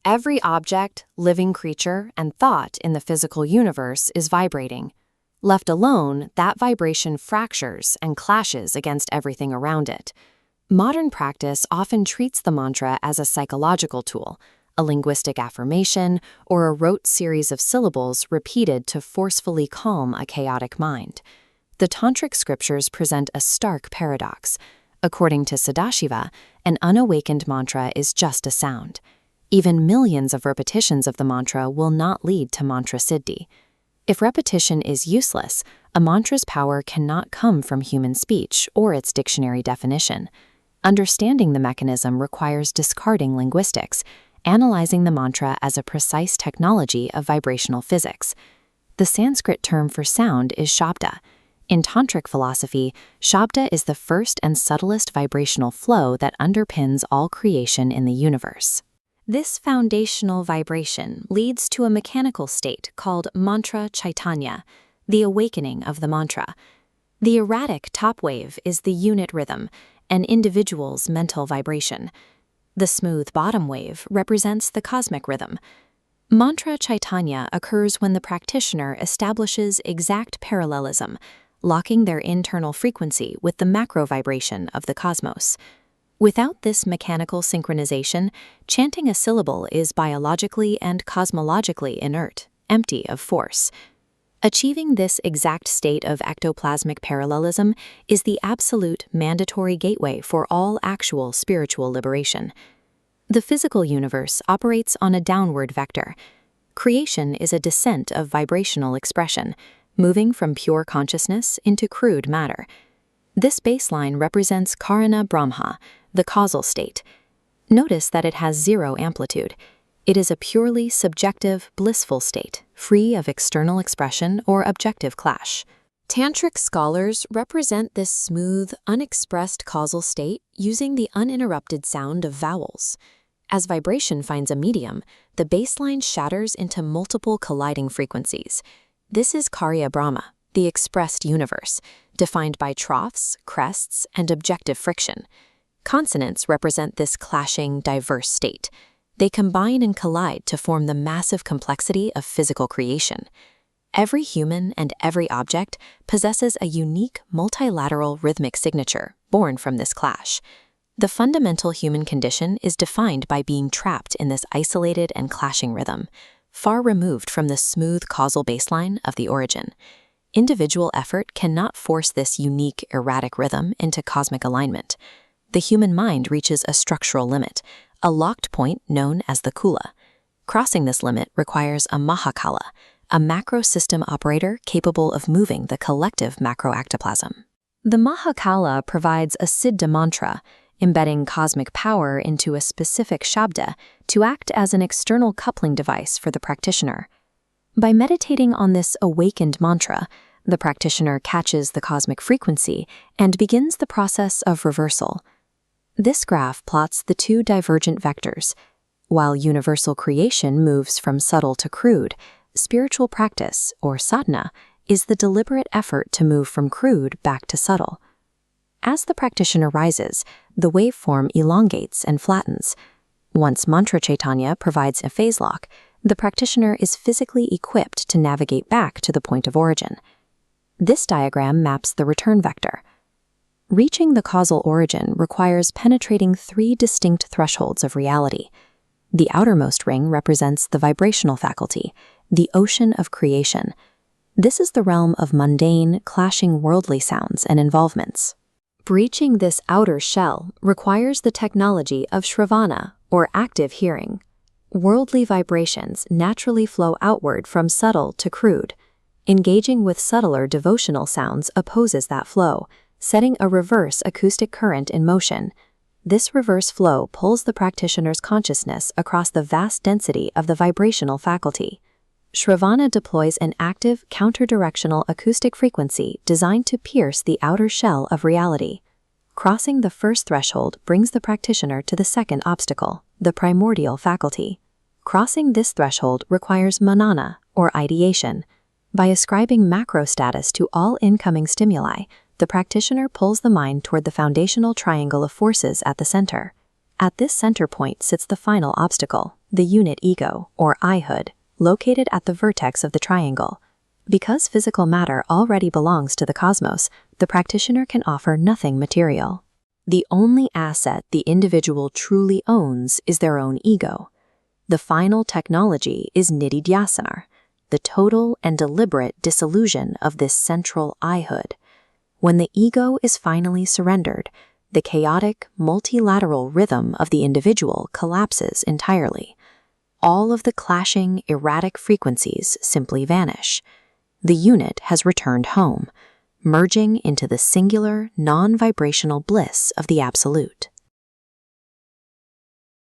Every object, living creature, and thought in the physical universe is vibrating. Left alone, that vibration fractures and clashes against everything around it. Modern practice often treats the mantra as a psychological tool, a linguistic affirmation, or a rote series of syllables repeated to forcefully calm a chaotic mind. The Tantric scriptures present a stark paradox. According to Sadashiva, an unawakened mantra is just a sound. Even millions of repetitions of the mantra will not lead to mantra siddhi. If repetition is useless, a mantra's power cannot come from human speech or its dictionary definition. Understanding the mechanism requires discarding linguistics, analyzing the mantra as a precise technology of vibrational physics. The Sanskrit term for sound is shabda. In Tantric philosophy, shabda is the first and subtlest vibrational flow that underpins all creation in the universe. This foundational vibration leads to a mechanical state called mantra chaitanya, the awakening of the mantra. The erratic top wave is the unit rhythm, an individual's mental vibration. The smooth bottom wave represents the cosmic rhythm. Mantra chaitanya occurs when the practitioner establishes exact parallelism, locking their internal frequency with the macro vibration of the cosmos. Without this mechanical synchronization, chanting a syllable is biologically and cosmologically inert, empty of force. Achieving this exact state of ectoplasmic parallelism is the absolute mandatory gateway for all actual spiritual liberation. The physical universe operates on a downward vector. Creation is a descent of vibrational expression, moving from pure consciousness into crude matter. This baseline represents Karana Brahma, the causal state. Notice that it has zero amplitude. It is a purely subjective, blissful state, free of external expression or objective clash. Tantric scholars represent this smooth, unexpressed causal state using the uninterrupted sound of vowels. As vibration finds a medium, the baseline shatters into multiple colliding frequencies. This is Karya Brahma, the expressed universe, defined by troughs, crests, and objective friction. Consonants represent this clashing, diverse state. They combine and collide to form the massive complexity of physical creation. Every human and every object possesses a unique multilateral rhythmic signature born from this clash. The fundamental human condition is defined by being trapped in this isolated and clashing rhythm, far removed from the smooth causal baseline of the origin. Individual effort cannot force this unique, erratic rhythm into cosmic alignment. The human mind reaches a structural limit, a locked point known as the kula. Crossing this limit requires a mahakala, a macro system operator capable of moving the collective macroectoplasm. The mahakala provides a siddha mantra, embedding cosmic power into a specific shabda to act as an external coupling device for the practitioner. By meditating on this awakened mantra, the practitioner catches the cosmic frequency and begins the process of reversal. This graph plots the two divergent vectors. While universal creation moves from subtle to crude, spiritual practice, or sadhana, is the deliberate effort to move from crude back to subtle. As the practitioner rises, the waveform elongates and flattens. Once mantra chaitanya provides a phase lock, the practitioner is physically equipped to navigate back to the point of origin. This diagram maps the return vector. Reaching the causal origin requires penetrating three distinct thresholds of reality. The outermost ring represents the vibrational faculty, the ocean of creation. This is the realm of mundane, clashing worldly sounds and involvements. Breaching this outer shell requires the technology of shravana, or active hearing. Worldly vibrations naturally flow outward from subtle to crude. Engaging with subtler devotional sounds opposes that flow, setting a reverse acoustic current in motion. This reverse flow pulls the practitioner's consciousness across the vast density of the vibrational faculty. Shravana deploys an active, counter-directional acoustic frequency designed to pierce the outer shell of reality. Crossing the first threshold brings the practitioner to the second obstacle, the primordial faculty. Crossing this threshold requires manana, or ideation. By ascribing macro status to all incoming stimuli, the practitioner pulls the mind toward the foundational triangle of forces at the center. At this center point sits the final obstacle, the unit ego, or I-hood, located at the vertex of the triangle. Because physical matter already belongs to the cosmos, the practitioner can offer nothing material. The only asset the individual truly owns is their own ego. The final technology is nididhyasana, the total and deliberate dissolution of this central I-hood. When the ego is finally surrendered, the chaotic, multilateral rhythm of the individual collapses entirely. All of the clashing, erratic frequencies simply vanish. The unit has returned home, merging into the singular, non-vibrational bliss of the Absolute.